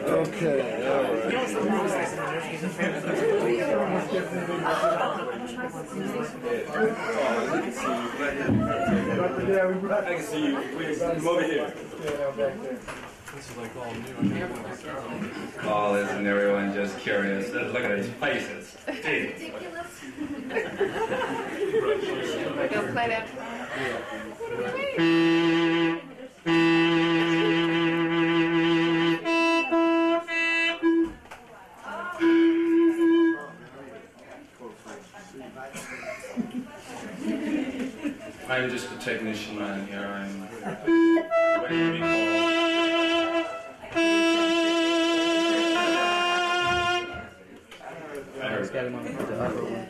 Okay, all right. I can see you. Come over here. This is like all new. Oh, isn't everyone just curious? Look at these faces. Ridiculous. Go play that. I'm just a technician man here. I'm waiting to be called. It's got him on the upper one.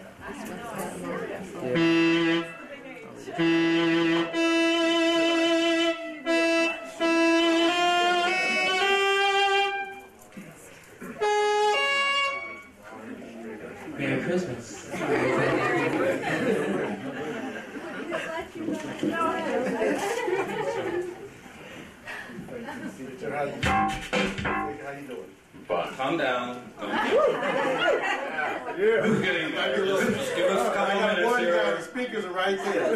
Merry Christmas. How you doing? But calm down. Yeah. Who's getting there? Just give us a couple minutes here. The speakers are right there.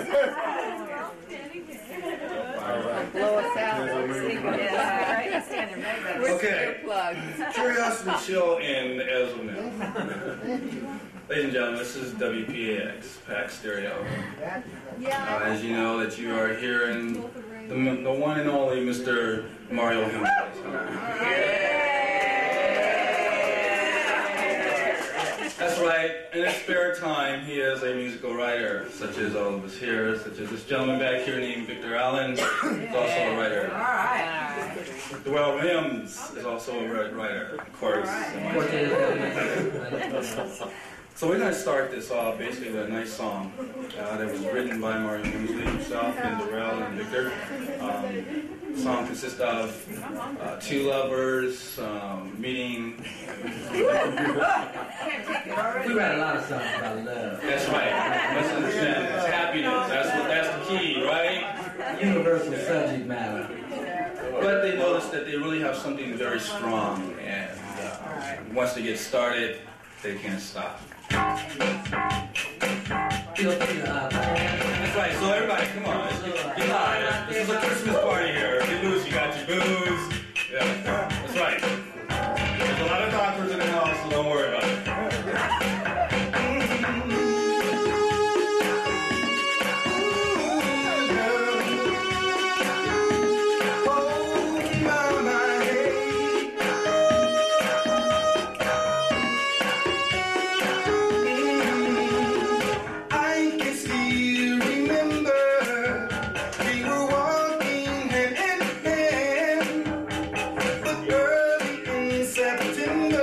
Blow us out. Okay. Curiosity Chill in as of now. Ladies and gentlemen, this is WPAX, PAX Stereo. As you know, that you are hearing the one and only Mr. Mario Jimenez. That's right. In his spare time, he is a musical writer, such as all of us here, such as this gentleman back here named Victor Allen is also a writer. All right. Dwell Williams is also a writer, of course. So we're going to start this off basically with a nice song that was written by Mario Hemsley himself and Darrell and Victor. The song consists of two lovers meeting. We write a lot of songs about love. That's right. Let's understand. It's happiness. That's the key, right? Universal subject matter. But they notice that they really have something very strong, and once they get started, they can't stop. That's right, so everybody, come on, be live. This is a Christmas party here. Get loose, you got your booze. Yeah, that's right. There's a lot of doctors in the house, so don't worry about it. September.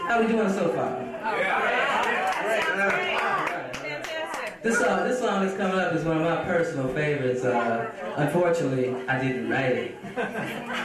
How we doing so far? This song that's coming up is one of my personal favorites. Unfortunately, I didn't write it.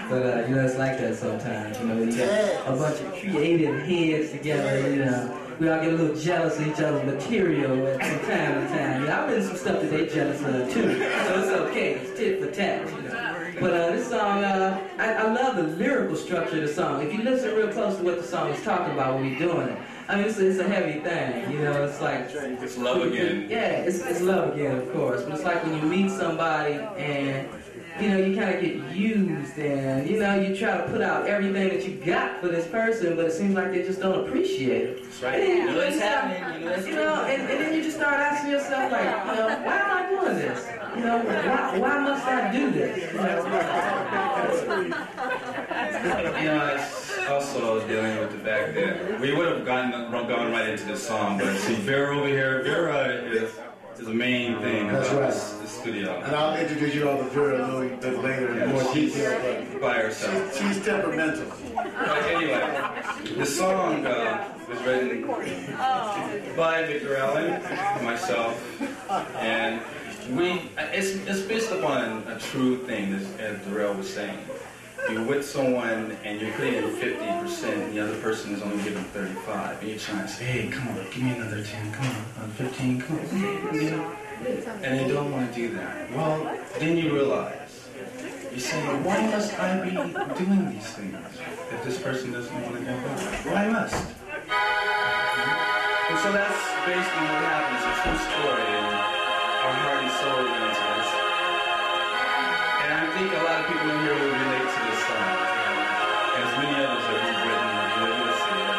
But, you know, it's like that sometimes. You know, you got a bunch of creative heads together, you know. We all get a little jealous of each other's material from time to time. You know, I've written some stuff that they're jealous of, too. So it's okay. It's tit for tat, you know. But this song, I love the lyrical structure of the song. If you listen real close to what the song is talking about when we're doing it, I mean, it's a heavy thing, you know, it's like... It's love again. Yeah, it's love again, of course. But it's like when you meet somebody and, you know, you kind of get used and, you know, you try to put out everything that you got for this person, but it seems like they just don't appreciate it. That's right. And then, you know what's happening. You know, and then you just start asking yourself, like, you know, why am I doing this? You know, why must I do this? You know, it's also dealing with the fact that we would have gone right into this song, but see, Vera over here, Vera is the main thing about the studio. And I'll introduce you all to Vera a little bit later in more detail. But by herself. She's temperamental. But anyway, the song was written by Victor Allen, myself, and it's based upon a true thing, as Darrell was saying. You're with someone and you're putting in 50% and the other person is only giving 35. And you're trying to say, hey, come on, give me another 10, come on, 15, come on. And they don't want to do that. Well, then you realize, you say, why must I be doing these things if this person doesn't want to go back? Why must? And so that's basically what happens. It's a true story, and our heart and soul went into this. And I think a lot of people in here will relate to this song, as many others that we've written, you'll see it.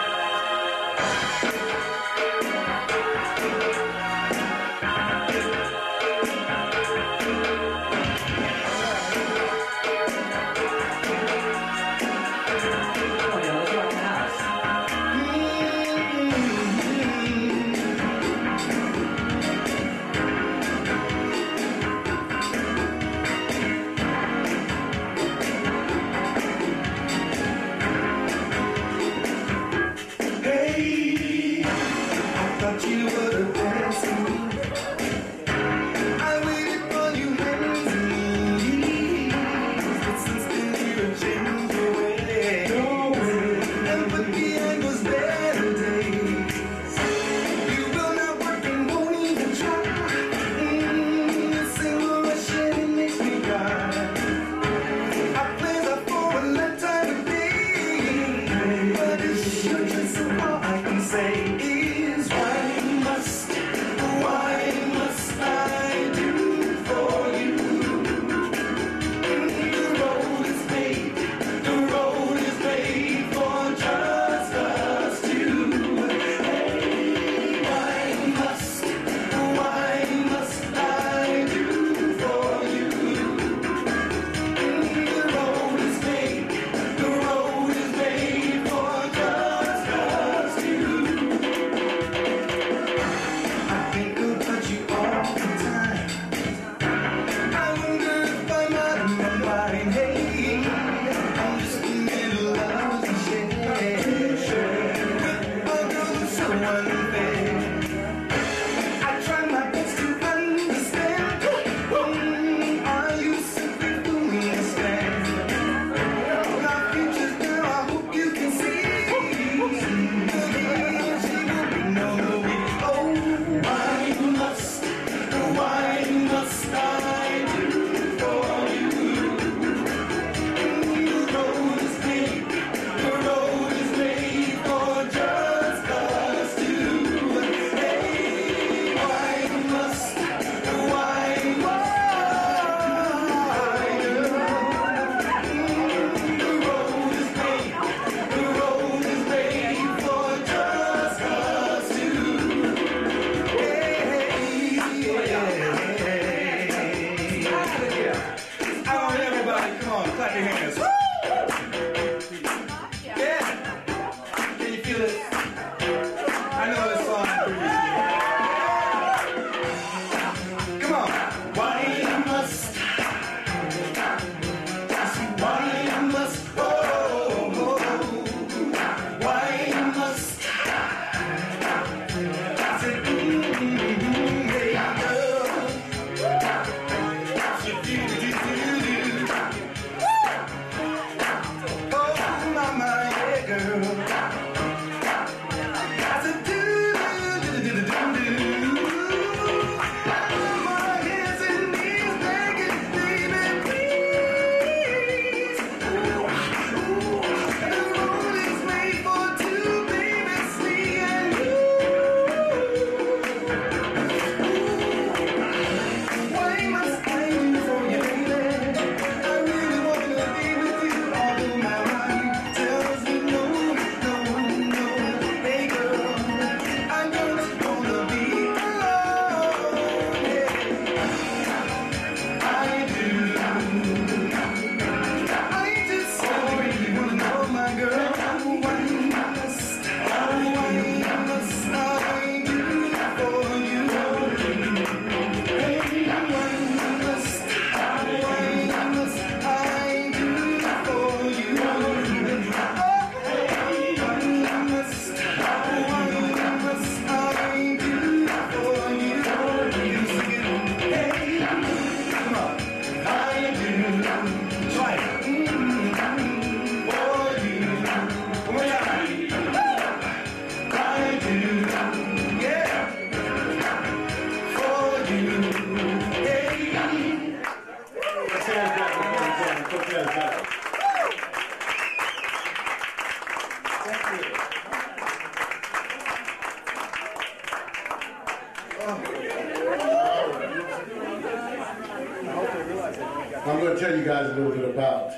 I'm going to tell you guys a little bit about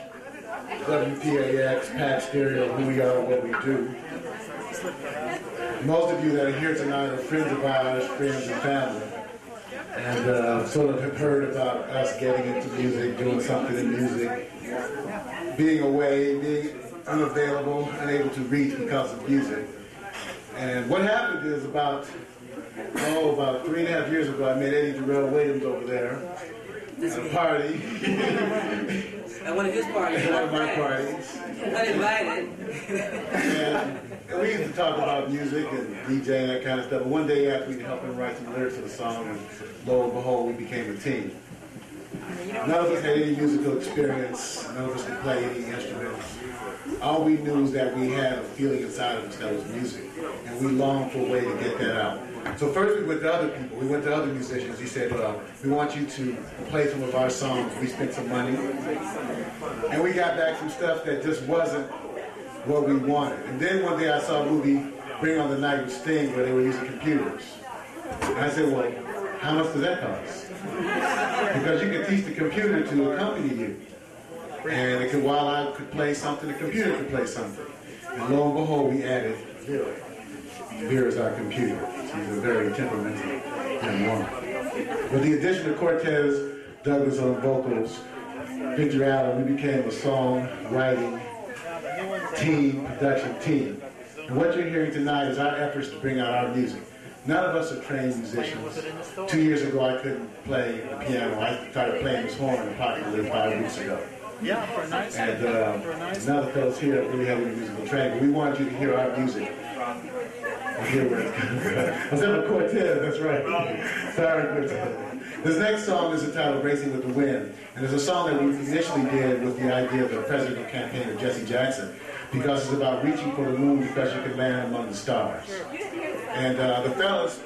WPAX, Pack Stereo, who we are, what we do. Most of you that are here tonight are friends of ours, friends and family, and sort of have heard about us getting into music, doing something in music, being away, being unavailable, unable to reach because of music. And what happened is about 3.5 years ago, I met Eddie Jarrell Williams over there at a party. At one of his parties. One of my parties. Uninvited. And we used to talk about music and DJ and that kind of stuff. But one day he asked me to help him write some lyrics to the song, and lo and behold, we became a team. None of us had any musical experience. None of us could play any instruments. All we knew was that we had a feeling inside of us that was music, and we longed for a way to get that out. So first we went to other people. We went to other musicians. He said, we want you to play some of our songs. We spent some money. And we got back some stuff that just wasn't what we wanted. And then one day I saw a movie, Bring On the Night with Sting, where they were using computers. And I said, well, how much does that cost? Because you can teach the computer to accompany you. And it could, while I could play something, the computer could play something. And lo and behold, we added Vera. Vera is our computer. She's a very temperamental young woman. With the addition of Cortez Douglas on vocals, Victor Allen, we became a song-writing team, production team. And what you're hearing tonight is our efforts to bring out our music. None of us are trained musicians. 2 years ago, I couldn't play the piano. I started playing this horn approximately 5 weeks ago. Yeah, for a nice. And none of the fellows here really have any musical training, but we wanted you to hear our music. Hear where it's coming from. I said Cortez, that's right. Sorry, Cortez. This next song is entitled Racing with the Wind. And it's a song that we initially did with the idea of the presidential campaign of Jesse Jackson, because it's about reaching for the moon because you can land among the stars. And the fellas,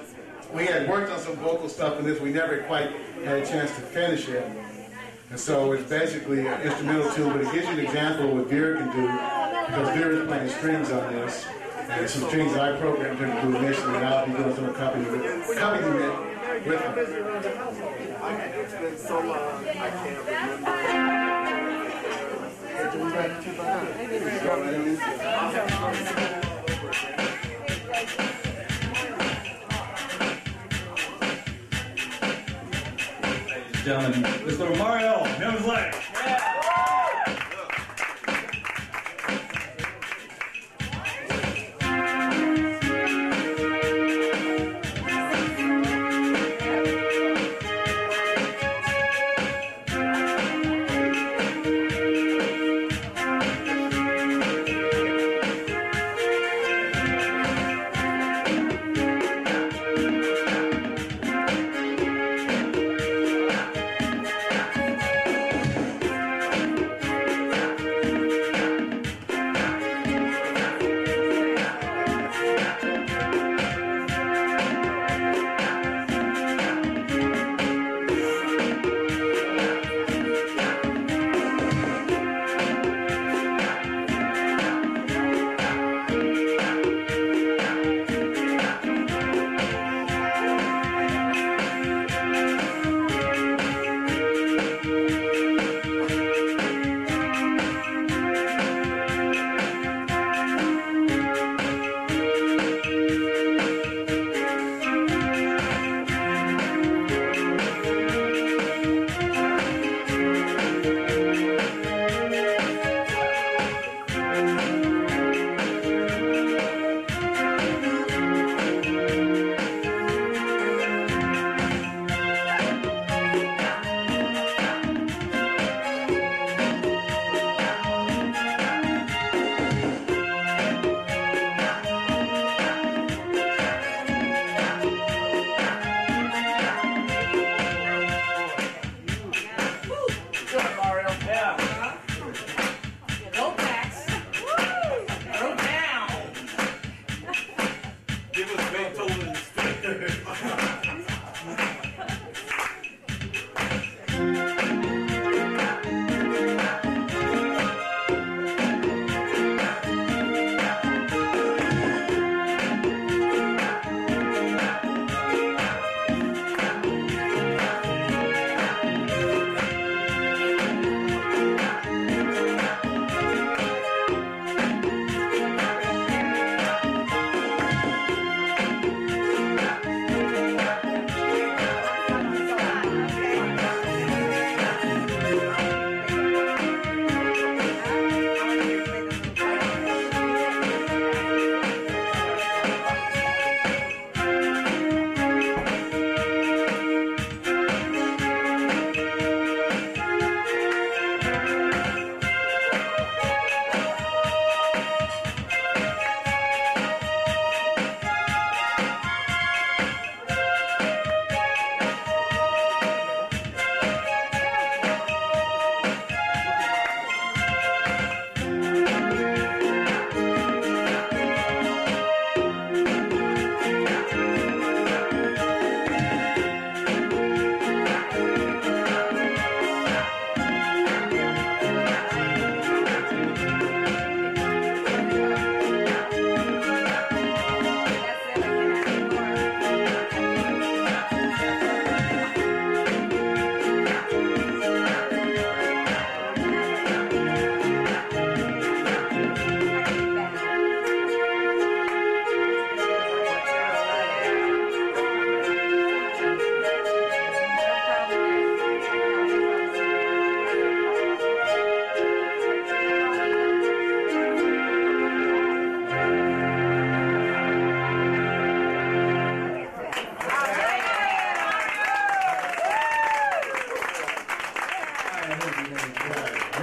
we had worked on some vocal stuff in this. We never quite had a chance to finish it. And so it's basically an instrumental tune, but it gives you an example of what Vera can do, because Vera is playing strings on this. And some strings that I programmed her to do initially, and I'll be doing some accompaniment with her. It's been so long, I Ladies and gentlemen, Mr. Mario Hemsley.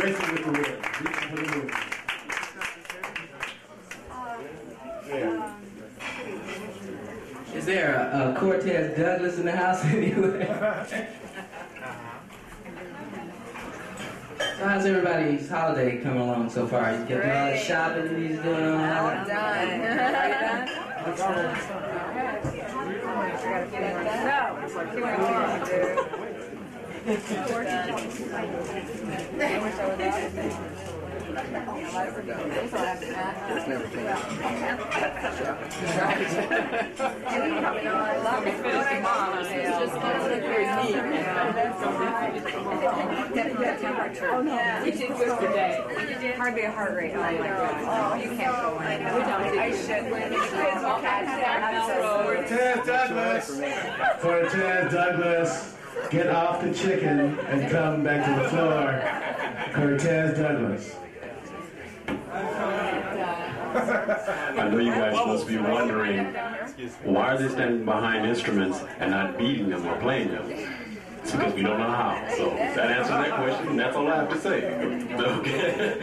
Racing with the wind. Reaching for the moon. Yeah. Is there a Cortez Douglas in the house anyway? So how's everybody's holiday coming along so far? You getting all the shopping that he's doing on? All done. Are you done? We did good today. Hardly a heart rate. Oh my God. Oh, you can't go in. I should. Cortez Douglas. Cortez Douglas. Get off the chicken and come back to the floor. Cortez Douglas. I know you guys must be wondering, why are they standing behind instruments and not beating them or playing them? It's because we don't know how. So that answers that question, and that's all I have to say. Okay.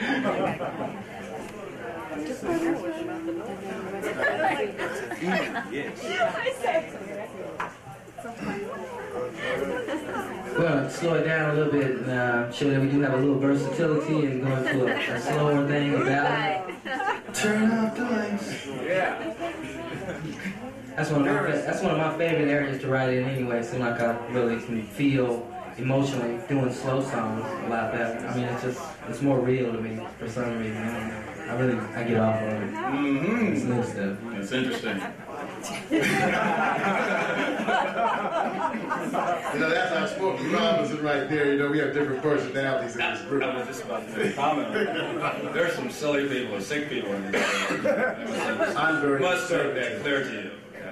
Well, slow it down a little bit and show that we do have a little versatility and go into a slower thing, a ballad. Turn off the lights. Yeah. That's one of my favorite areas to write in anyway. It seems like I really can feel emotionally doing slow songs a lot better. I mean, it's more real to me for some reason. I get off on it. Mm-hmm. It's new stuff. That's interesting. That's our Smokey Robinson right there. We have different personalities in this group. I was just about to make a comment on that. There's some silly people and sick people in this. I'm very Must make that clear to you.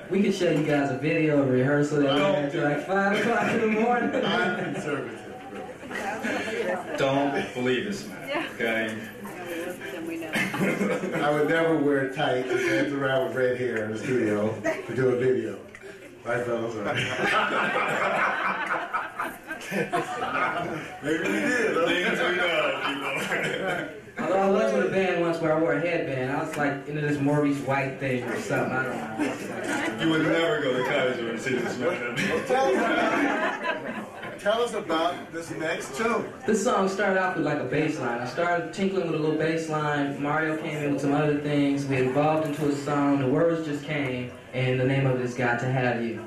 We can show you guys a video of rehearsal that we had till like 5 o'clock in the morning. I'm conservative. Don't believe this man, okay? I would never wear tights and dance around with red hair in the studio to do a video. Right, fellas? Maybe we did. Things we know, Although I was with a band once where I wore a headband. I was like into this Maurice White thing or something. I don't know. You would never go to Kaiser and see this man. Tell us about this next tune. This song started off with like a bass line. I started tinkling with a little bass line. Mario came in with some other things. We evolved into a song. The words just came, and the name of it is Got to Have You.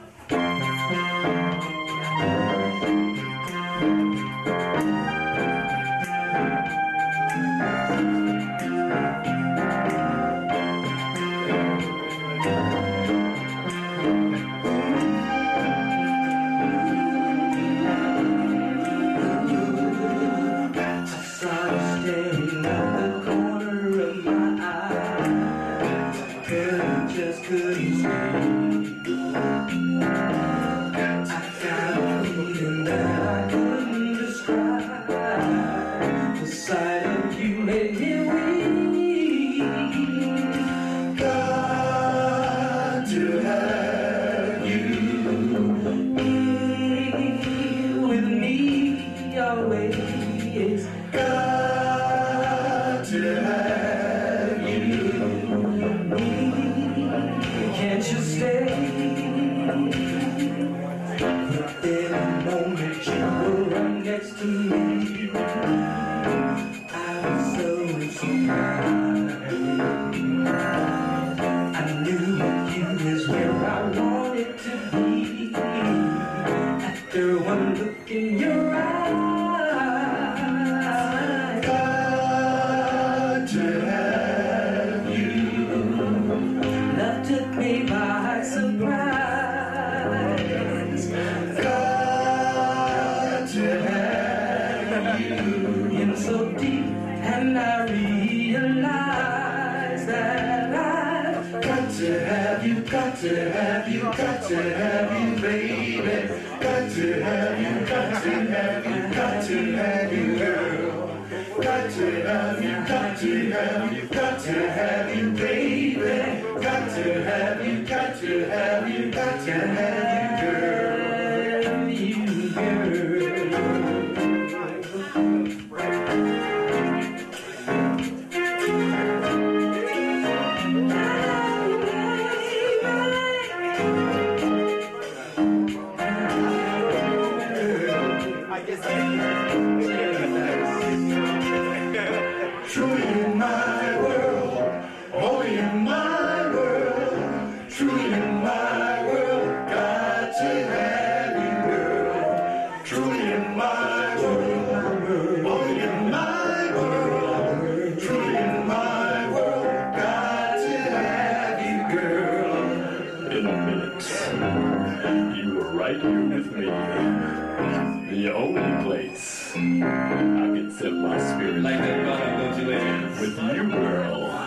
set my spirit Like that bottom, don't you, ladies? with you, girl.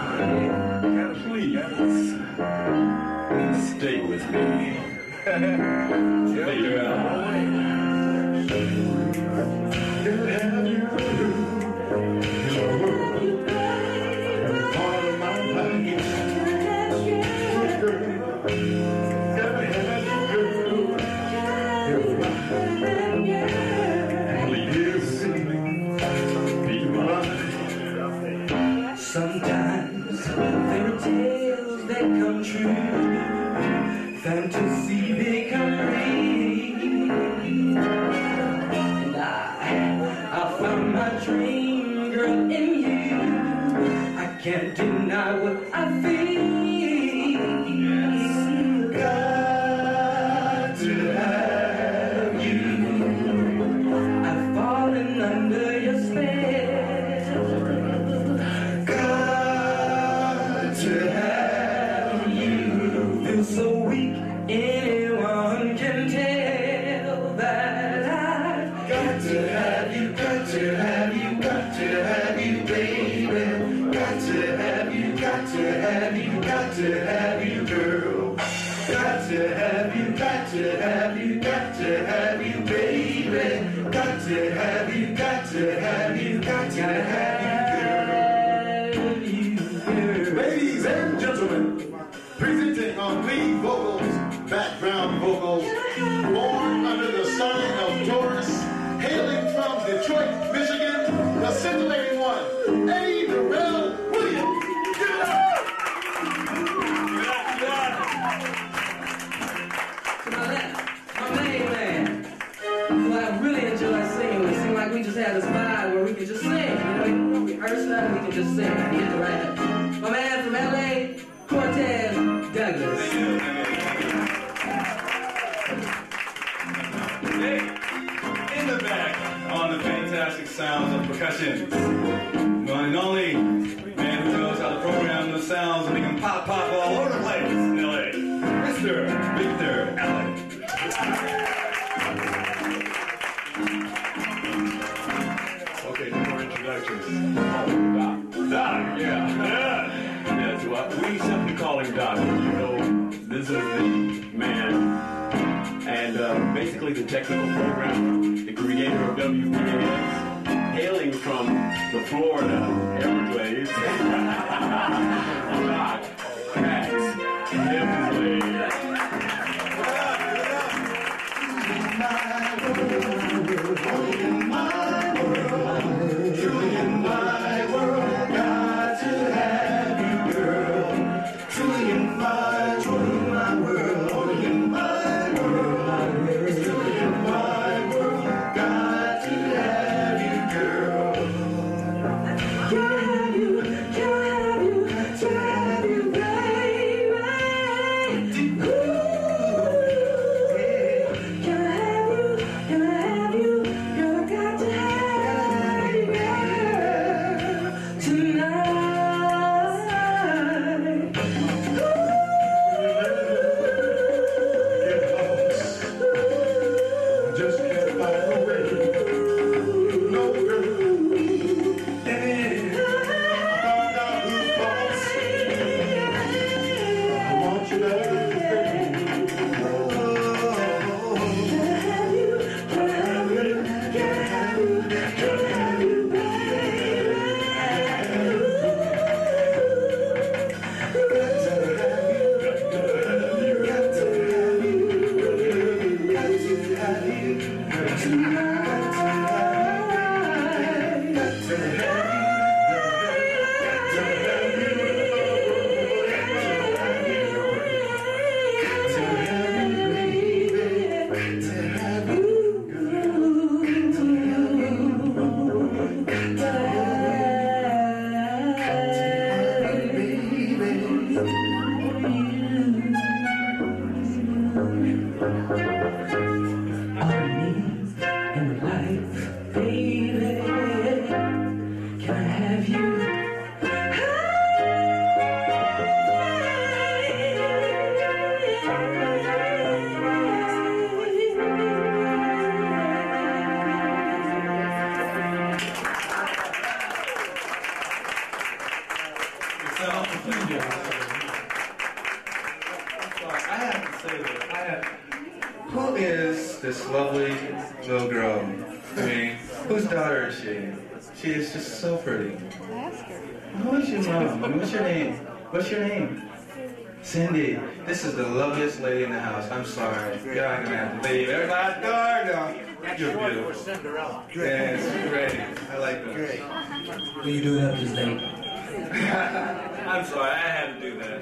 Please stay with me. Figure it out. Part of my life. Sometimes fairy tales they come true, fantasy become real, and I found my dream girl in you. I can't deny what I feel. Got to have you. I've fallen under your spell. So weak, anyone can tell that I've got to have you, got to have you, got to have you, baby. Got to have you, got to have you, got to have you, girl. Got to have you, got to have you, got to have you, baby. Got to have you, got to have you, got to have you, girl. Ladies and gentlemen, presenting on lead vocals, background vocals, born under the sign of Taurus, hailing from Detroit, Michigan, the scintillating one, Eddie Darrell Williams. Give it up! To my left, my main man, who I really enjoy singing with. It seems like we just had this vibe where we could just sing. You know, we don't rehearse nothing, we can just sing. He hit the right note. My man from LA, Cortez Douglas. Hey, in the back, on the fantastic sounds of percussion, one and only man who knows how to program the sounds and make them pop all over the place in LA, Mr. Victor Allen. Okay, no more introductions. Oh, Doc, yeah. That's what we simply call him Doc. You know, this is the man, and basically the technical programmer, the creator of WPAX, hailing from the Florida Everglades. Doc Pax Hemsley. I have to say this. Who is this lovely little girl? I mean, whose daughter is she? She is just so pretty. Ask her. Who is your mom? What's your name? What's your name? Cindy. This is the loveliest lady in the house. I'm sorry. You're not gonna have to leave. There's that door. No. You're beautiful. Cinderella. Yes, great. I like that. Great. Will you do it up this day? I'm sorry. I had to do that.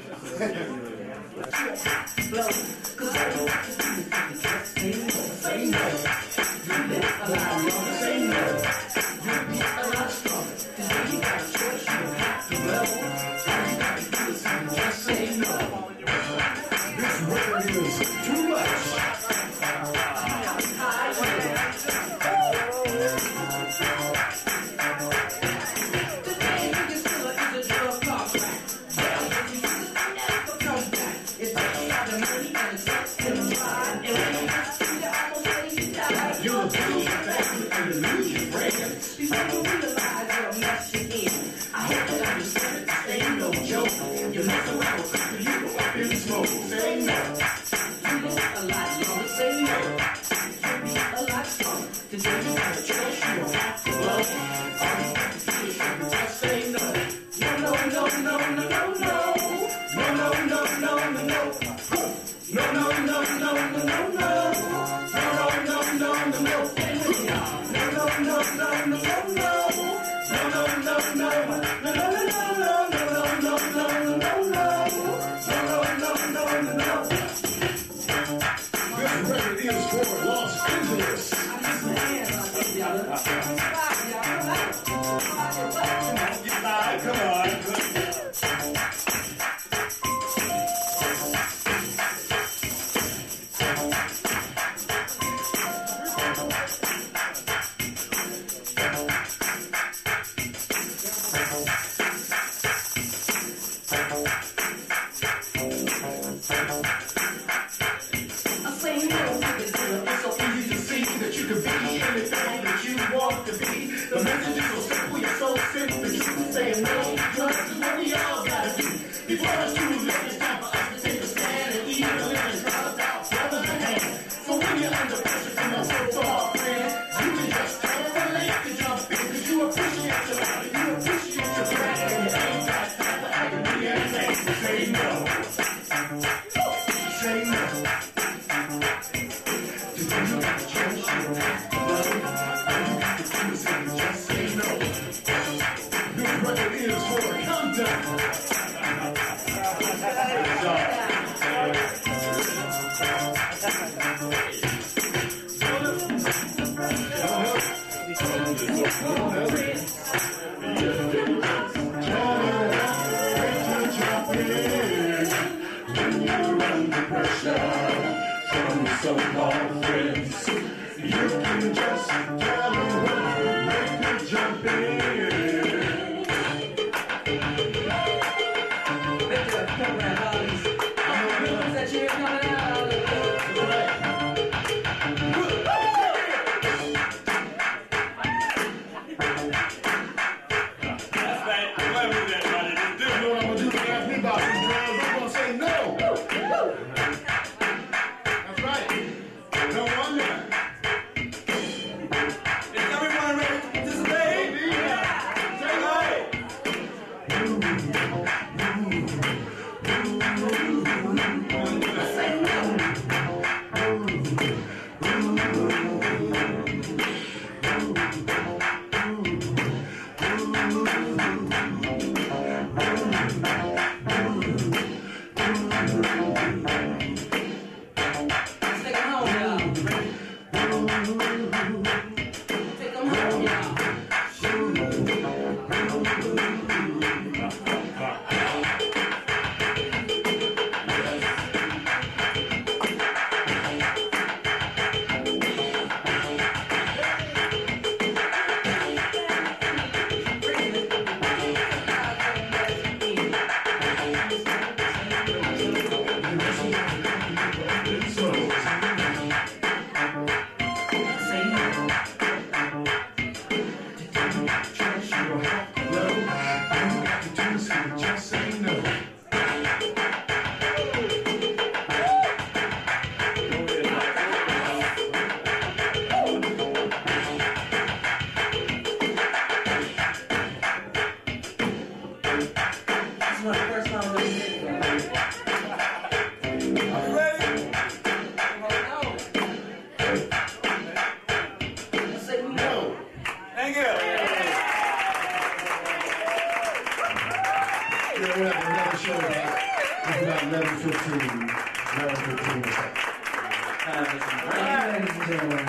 we'll have another show about 11:15. 11:15 or something. Ladies and gentlemen.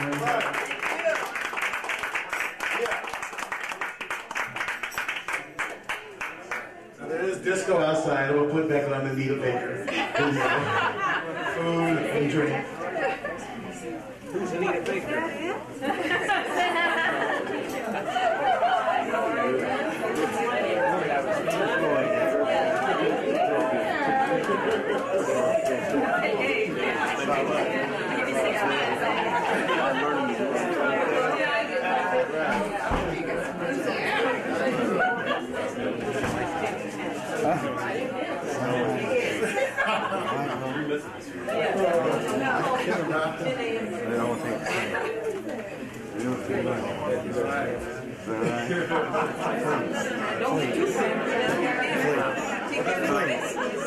There is disco outside. We'll put back on the Anita Baker. Food and drink. Who's Anita Baker?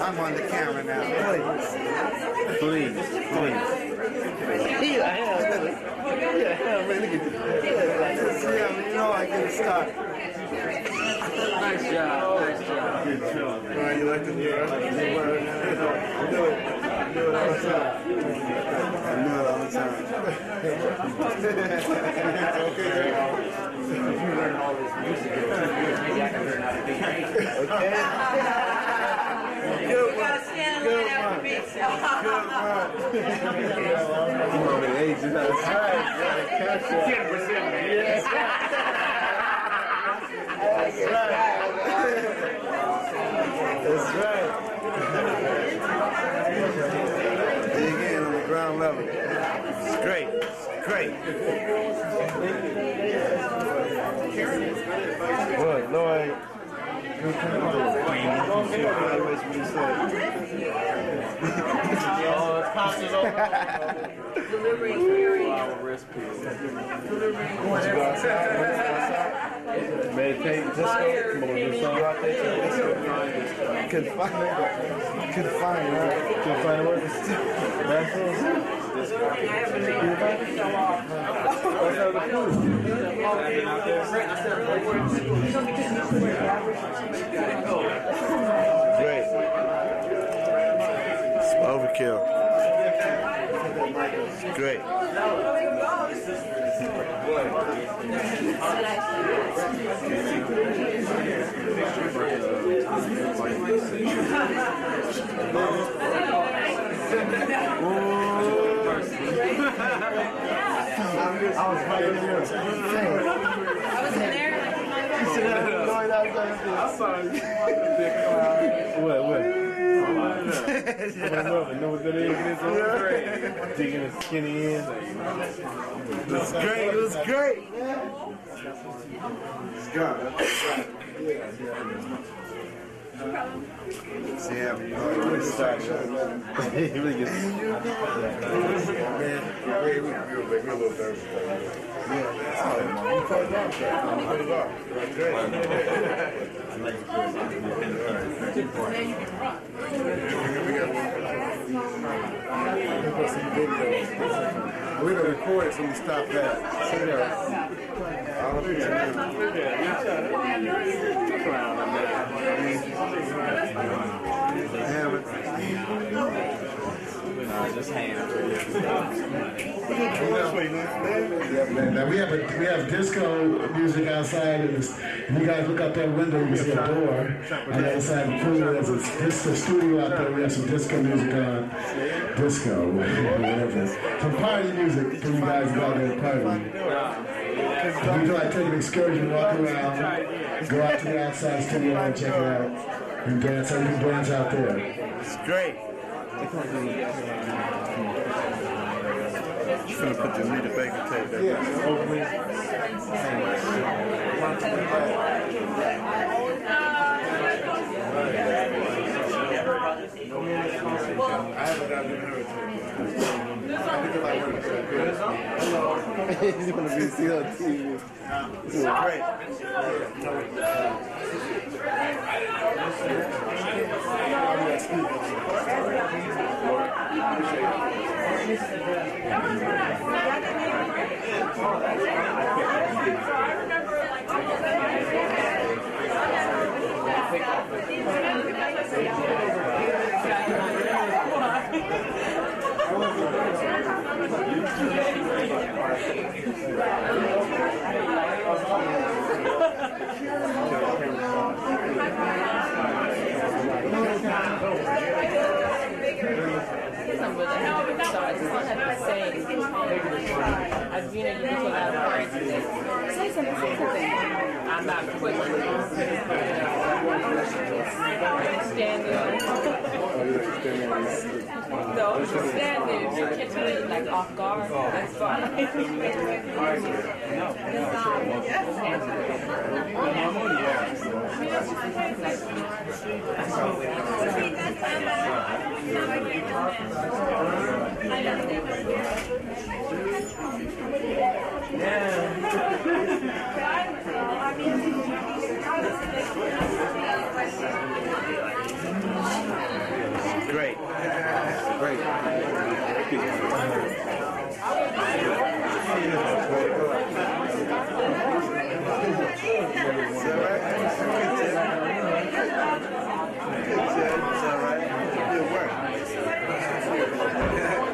I'm on the camera now. Please. Yeah, man, look at this. Yeah, you know I can start. Nice job. Good job. Right, you like the new one? I knew it all the time. Okay. You learn all this music. Maybe I can learn how to be great. Okay. Good one. Good one. Good age. That's right. Catch that. 10%. Yes. That's right. Dig in on the ground level. It's great. It's great. What, Lloyd? Meditate, disco. Come on, do something out there. Couldn't find it. Couldn't find it. Couldn't find it. Great. It's overkill. Great. I was right in there. I was in there. I saw you. What? Know what that is? Digging his skinny in. It was great. It was great. It's gone. See how you really start showing. He really gets. Man, we're a little nervous. Yeah. Oh, you put it on, sir. Put it on. Great. We're going to record it, so we stop that. See there. All of it. Just hang out. Now we have disco music outside, and you guys look out that window, you see a door on the other side of the pool. There's a studio out there. We have some disco music on, disco, whatever. Some party music for you guys to go out there and party. You can like take an excursion, walk around, go out to the outside studio and check it out, and dance. You can dance out there. It's great. Just gonna put the Anita Baker tape there. Yeah. Over me. I haven't gotten her He's gonna be still on TV. This is great. I remember like I'm not quick. Stand there. No, just stand there. If you catch me like off guard, that's fine. Great. Great.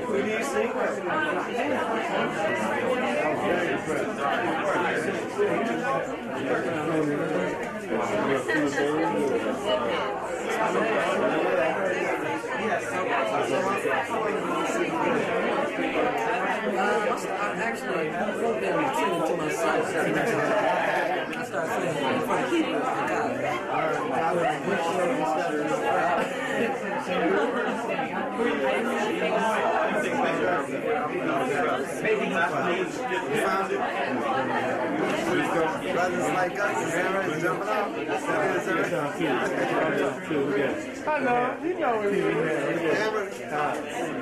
Who do you sing with? Actually, I've been singing to myself. I started singing in front of people. Brothers like us, jumping out. I know, you know what you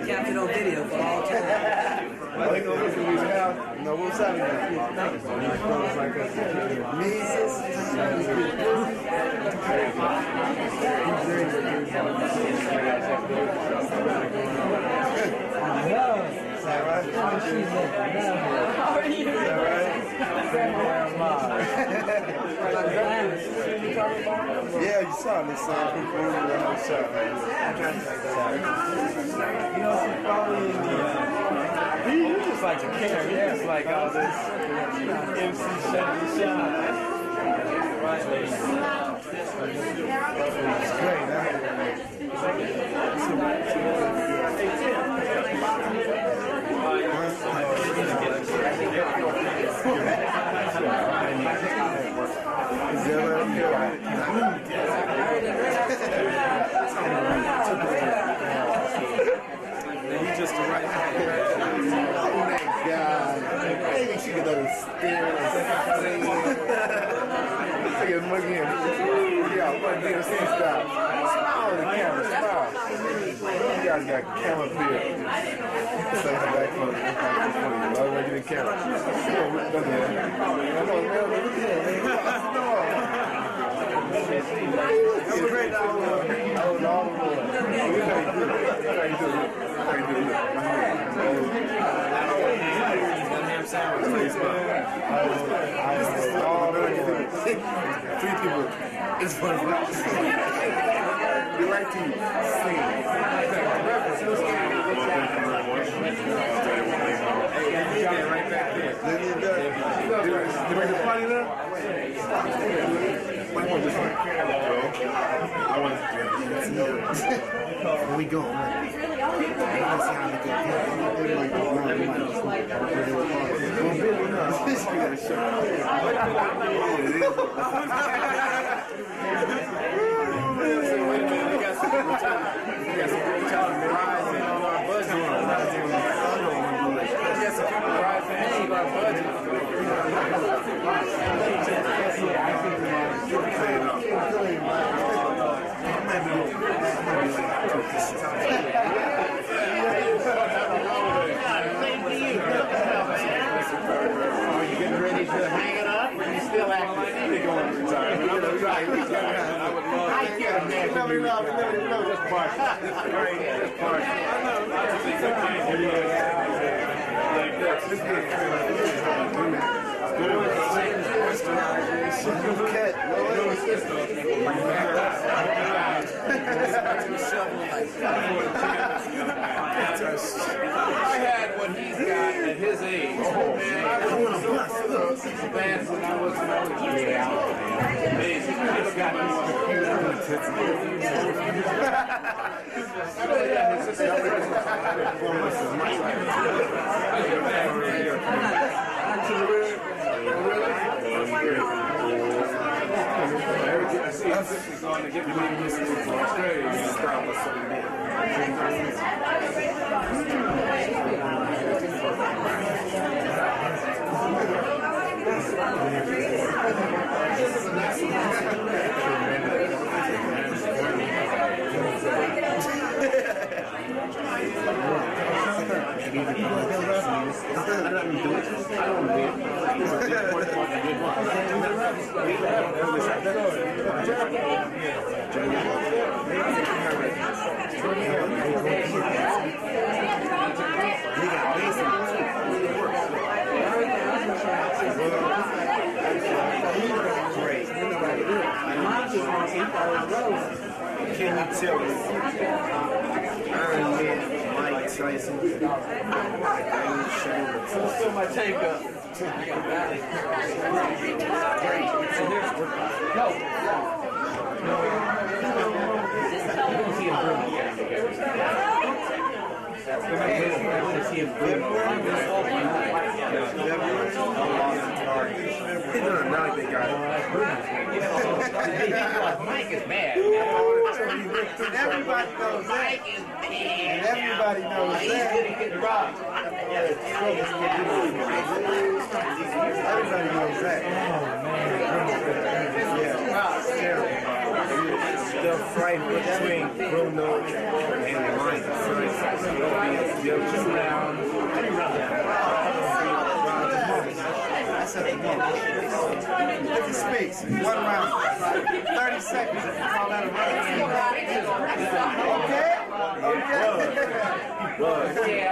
Captured on video for all time. Well, they gonna listen to these now. No, we'll sign it. Me, yeah, you saw this song. You know, she's probably in the. You just like a care, yeah. It's like all this MC shine. Right, ladies. It's great, huh? He's just the right man. Oh my God. Maybe she could understand. Look at Muggy here. Yeah, what DMC style. Smile on the camera, smile. You guys got camera beard. Say her back for me. I'm ready to camera. Look at that. Come on, man. Look at that. Have a great night. I was all the way. How you doing? Three people. It's fun. We like to sing. Right back there. You bring the party there? I want to we go. Are you getting ready to hang it up, or are you still acting? You're going to retire. I can't imagine. No, just part. Just part. I had what he's got at his age. band when I was Can you tell me? Iron Man, Mike Tyson. Fill my tank up. Now they got it. Mike is mad. Everybody knows that. And everybody knows that. Everybody knows that. Yeah, it's terrible. The fight between Bruno and Mike Tyson will be a 2 round. Look at Speaks. 1 round. 30 seconds. Call that a round. Okay? Okay.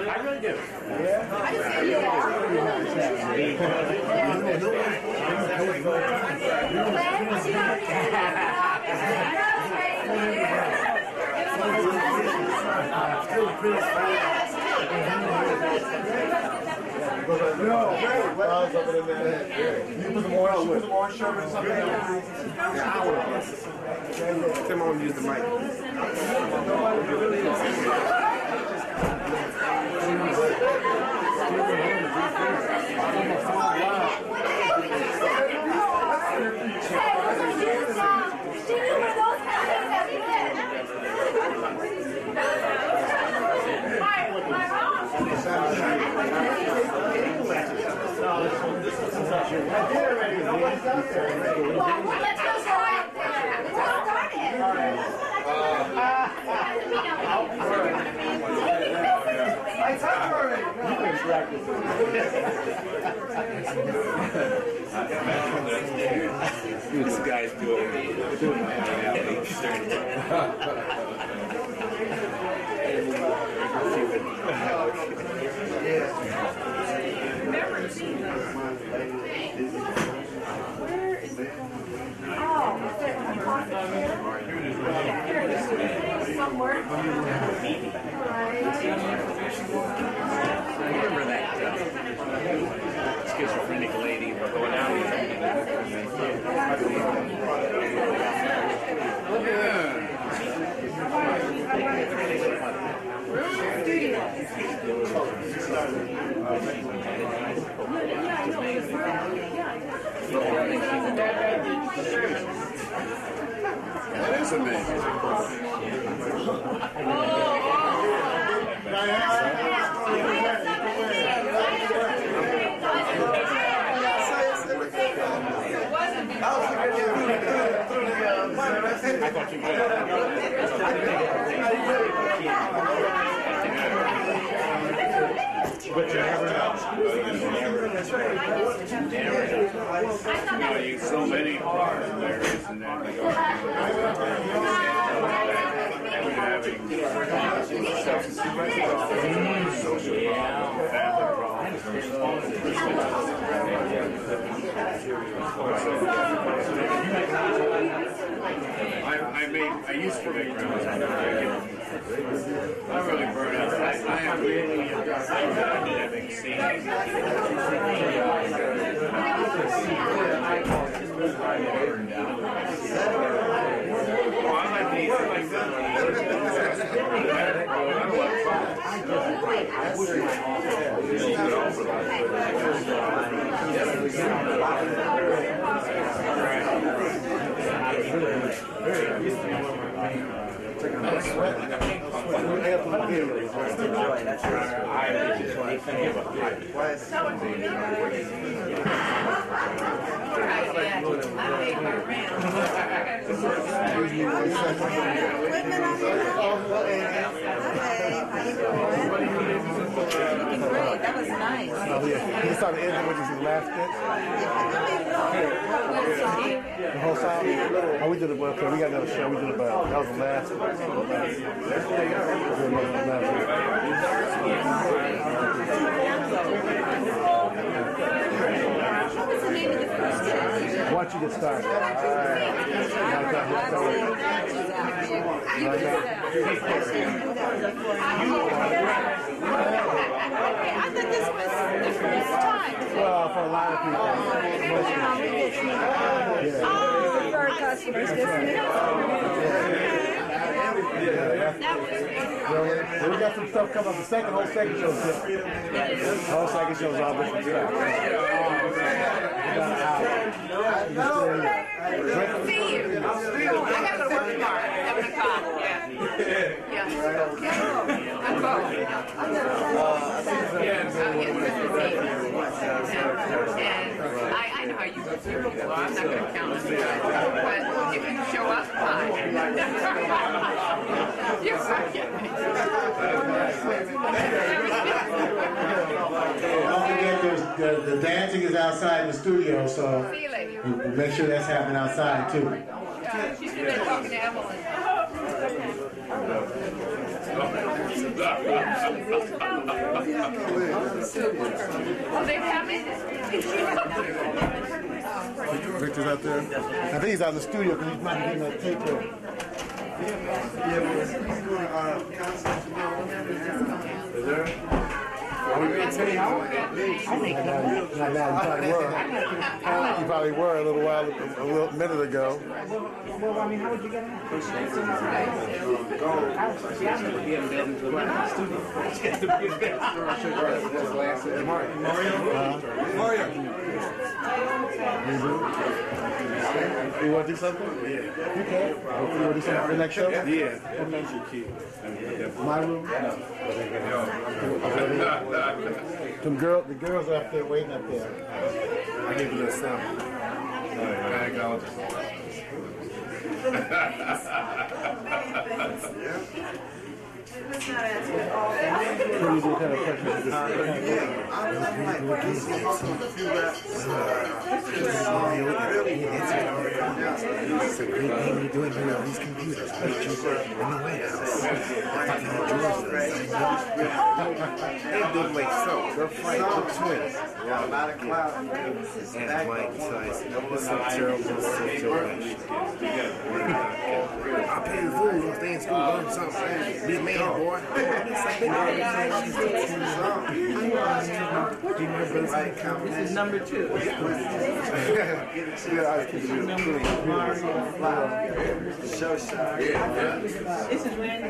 I really do. You put some orange shirt or something? Yeah, I want to. Come on, use the mic. I talked already. You can practice. This guy's doing remember that schizophrenic lady going out That is amazing. I thought you but you never know. So many cars there is, and then we go. Having social problems, family problems. I used to make rounds. I'm really burnt out. I am really academic scene. That was nice. Oh, yeah. You saw the ending, which is his last bit? The whole song? Oh, we did it, well, okay, we got another show. We did it, that was the last one. What's the name of the first show? Once you get started. I thought this was the first time. Well, for a lot of people. For our customers, We got some stuff coming up. The whole second show is different. The whole second show is all different stuff. See you. I gotta go to work tomorrow. 7 o'clock. Yeah. I'm going. I know how you go through it. Well, I'm not going to count it. But if you show up, fine. You're fucking. Don't forget, the dancing is outside the studio, so See you later. make sure that's happening outside too. She's been talking to Evelyn. Oh, they haven't? Victor's out there. I think he's out in the studio because he's probably getting that tape there. Is there? Are we going to tell you how? I think you probably were a little minute ago. Well, I mean, how would you get in? Mario. You want to do something? Yeah. Okay. You want to do something for the next show? Yeah. My room? The girls are up there waiting up there. I gave you a sound. It's a great thing you're doing here on these computers. In the White House. They do like so. They're fighting twins. And Mike size. It's so terrible. It's so much. I'll pay you food. You'll stay in school, learn something. Be a man, boy. This is number 2. Show shot. This is Randy.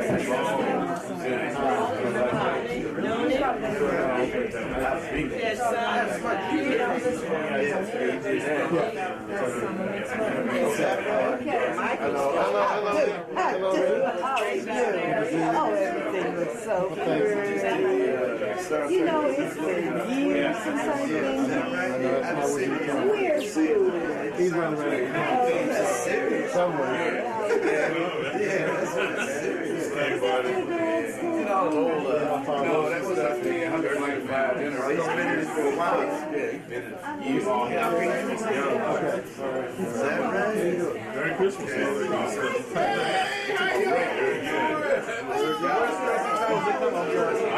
Oh, everything looks so good. You know, it's been years since I've been Where's you? He's running around somewhere. No, that was a 195 dinner. He's been in it for a while. Yeah, he's been in it. You've all had Is that right? Merry Christmas. I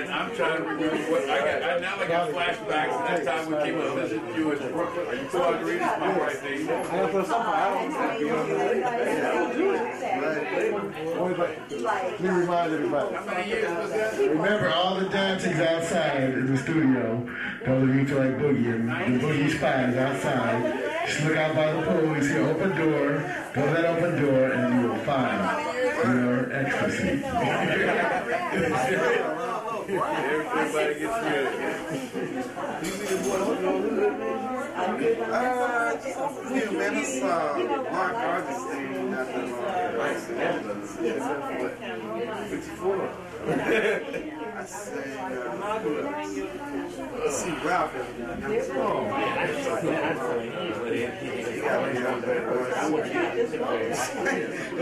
I'm trying to remember what I got. Now I got flashbacks to that time we came to visit you in Brooklyn. Are you Margarita's my right there? Let me remind everybody. How many years was that? Remember all the dancing's outside in the studio. Those of you feel like Boogie and the Boogie spot is outside. Just look out by the pool, you see an open door, go to that open door, and you will find your ecstasy. Everybody gets good. You see the boy on the hood? Just off of you, man. It's Mark Augustine, nothing wrong. 54. I say, let's see, Ralph. You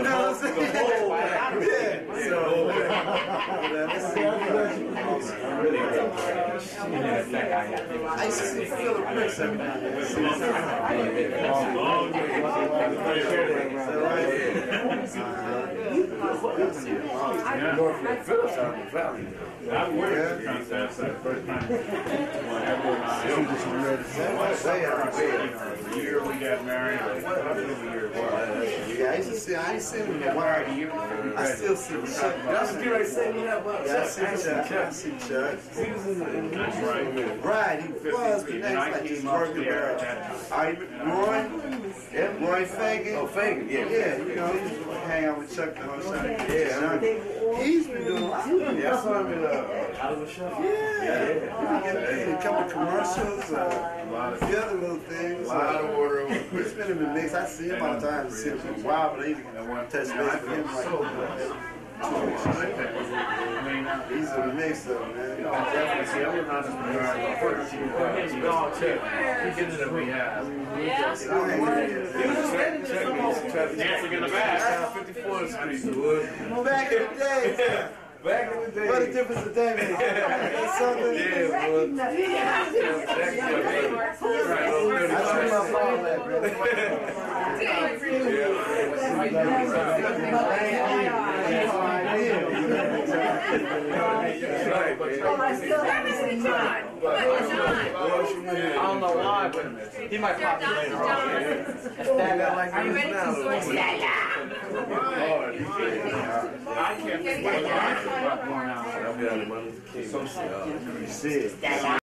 know what I'm saying? Yeah. So, I used to see Philip Brooks every night. Northfield Phillips out in the valley. I worked the first time. The year we got married, yeah, I used to see, I ain't seen him in a while. I still see Chuck. Y'all should get ready to say me that about Yeah, I see Chuck. I see Chuck. He was in the That's right. Right, he was, but next like he's working there. Roy Fagan. Oh, Fagan, yeah. Yeah, you know, he used to hang out with Chuck the whole time. Yeah, he's been doing a lot. Yeah, I saw him in Out of the Show. Yeah. A couple of commercials, a few other little things. A lot of order. It's been in the mix. I see him all the time. I see him for a while, but I ain't touch base with him like he's in the mix though, man. Definitely. See, I'm not as first. Dog check. He gets it every half. Dancing in the back. 54th Street. Back in the day. Back in the day. What a difference a day makes. Something. I should my phone that, bro. I don't know why, but he might pop in later on. Are you ready to switch that? I can't think about going out. You see it.